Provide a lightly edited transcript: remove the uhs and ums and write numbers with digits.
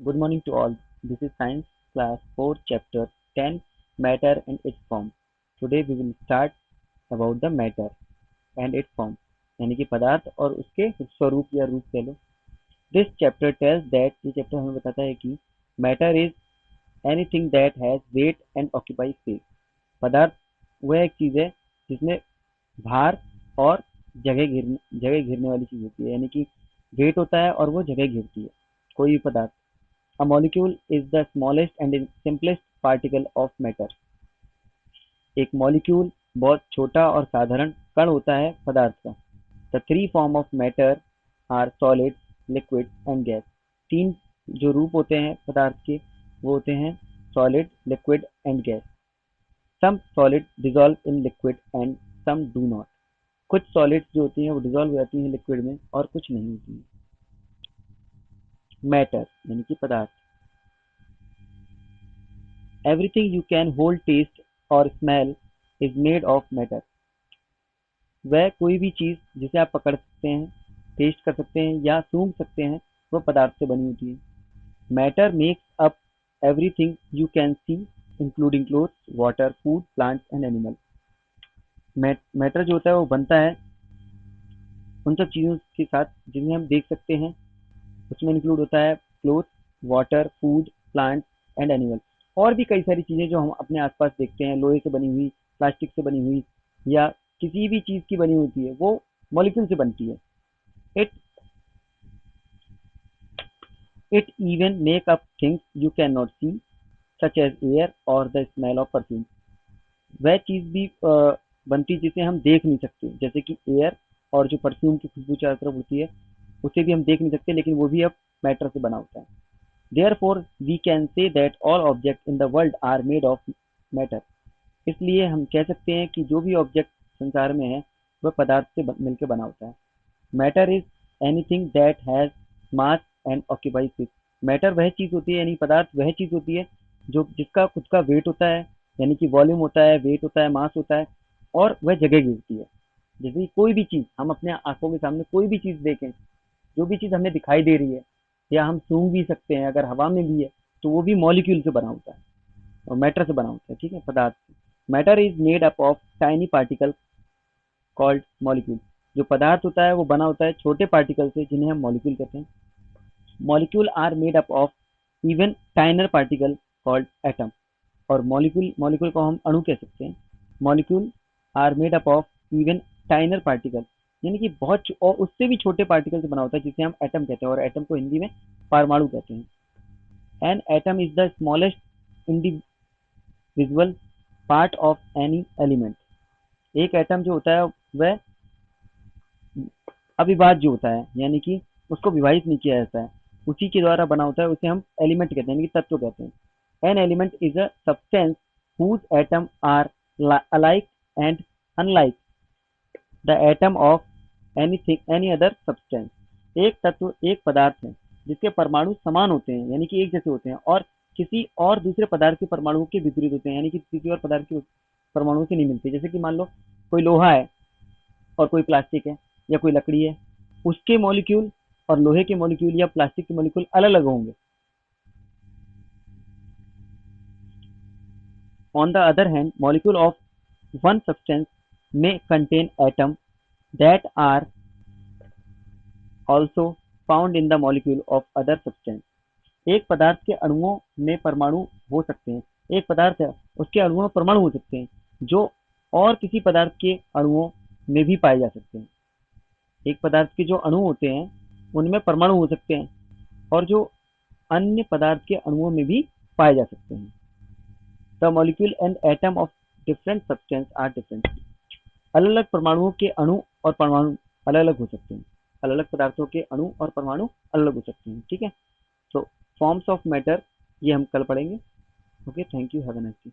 Good morning to all. This is Science Class 4, Chapter 10, Matter and its Form. Today we will start about the matter and its form, यानी कि पदार्थ और उसके स्वरूप या रूप कह लो. This chapter tells that ये चैप्टर हमें बताता है कि matter is anything that has weight and occupies space. पदार्थ वह एक चीज है जिसमें भार और जगह घेरने वाली चीज होती है, यानी कि वेट होता है और वो जगह घेरती है कोई भी पदार्थ. A molecule is the smallest and simplest particle of matter. एक मॉलिक्यूल बहुत छोटा और साधारण कण होता है पदार्थ का. The three form of matter are solid, liquid and gas. तीन जो रूप होते हैं पदार्थ के वो होते हैं solid, liquid and gas. Some solid dissolve in liquid and some do not. कुछ solids जो होती हैं वो dissolve हो जाती हैं liquid में और कुछ नहीं होती हैं. Matter यानी कि पदार्थ. Everything you can hold, taste or smell is made of matter. वह कोई भी चीज जिसे आप पकड़ सकते हैं, टेस्ट कर सकते हैं या सूंघ सकते हैं वह पदार्थ से बनी होती है. Matter makes up everything you can see including clothes, water, food, plants and animal. Matter जो होता है वो बनता है उन सब चीजों के साथ जिन्हें हम देख सकते हैं. उसमें इंक्लूड होता है cloth, water, food, plant and animal. और भी कई सारी चीजें जो हम अपने आसपास देखते हैं, लोहे से बनी हुई, प्लास्टिक से बनी हुई या किसी भी चीज की बनी होती है, वो मॉलिक्यूल से बनती है. It it even make up things you can not see such as air और द स्मेल ऑफ परफ्यूम. वह चीज भी बनती जिसे हम देख नहीं सकते, जैसे कि एयर और जो परफ्यूम की खुशबू चारों तरफ होती है उसे भी हम देख नहीं सकते, लेकिन वो भी अब मैटर से बना होता है. Therefore, we can say that all objects in the world are made of matter. इसलिए हम कह सकते हैं कि जो भी ऑब्जेक्ट संसार में है वह पदार्थ से मिलकर बना होता है. Matter is anything that has mass and occupies space. Matter वह चीज होती है, यानी पदार्थ वह चीज होती है जो जिसका खुद का वेट होता है, यानी कि वॉल्यूम होता है, वेट होता है, मास होता है और वह जगह घेरती है. जैसे कोई भी चीज हम अपने आंखों के सामने कोई भी चीज देखें, जो भी चीज हमें दिखाई दे रही है या हम सूंघ भी सकते हैं, अगर हवा में भी है तो वो भी मॉलिक्यूल से बना होता है और मैटर से बना होता है. ठीक है, पदार्थ से. Matter is made up of tiny particle called molecule. जो पदार्थ होता है वो बना होता है छोटे पार्टिकल से जिन्हें हम मॉलिक्यूल कहते हैं. Molecule are made up of even tinier particle called atom. और मॉलिक्यूल मॉलिक्यूल को हम अणु कह सकते हैं. Molecule are made up of even tinier particle, यानी कि बहुत और उससे भी छोटे पार्टिकल से बना होता है जिसे हम एटम कहते हैं, और एटम को हिंदी में परमाणु कहते हैं. An atom is the smallest individual part of any element. एक एटम जो होता है वह अविभाज्य होता है, यानी कि उसको विभाजित नहीं किया जाता है, उसी के द्वारा बना होता है. उसे हम एलिमेंट कहते हैं, यानी कि तत्व कहते हैं. An element is a substance whose atom are alike and unlike the atom of any other substance. एक तत्व एक पदार्थ है जिसके परमाणु समान होते हैं, यानी कि एक जैसे होते हैं, और किसी और दूसरे पदार्थ के परमाणुओं के विपरीत होते हैं, यानी कि किसी और पदार्थ के परमाणुओं से नहीं मिलते. जैसे कि मान लो कोई लोहा है और कोई प्लास्टिक है या कोई लकड़ी है, उसके मॉलिक्यूल और लोहे के मॉलिक्यूल या प्लास्टिक के मॉलिक्यूल अलग अलग होंगे. On the other hand, molecule of one substance may contain atoms that are also found in the molecule of other substance. एक पदार्थ के अणुओं में परमाणु हो सकते हैं. एक पदार्थ है उसके अणुओं में परमाणु हो सकते हैं जो और किसी पदार्थ के अणुओं में भी पाए जा सकते हैं. एक पदार्थ के जो अणु होते हैं उनमें परमाणु हो सकते हैं और जो अन्य पदार्थ के अणुओं में भी पाए जा सकते हैं. The molecule and atom of different substance are different. अलग अलग परमाणुओं के अणु और परमाणु अलग अलग हो सकते हैं. अलग अलग पदार्थों के अणु और परमाणु अलग अलग हो सकते हैं. ठीक है, तो फॉर्म्स ऑफ मैटर ये हम कल पढ़ेंगे. Okay, thank you, have a nice day.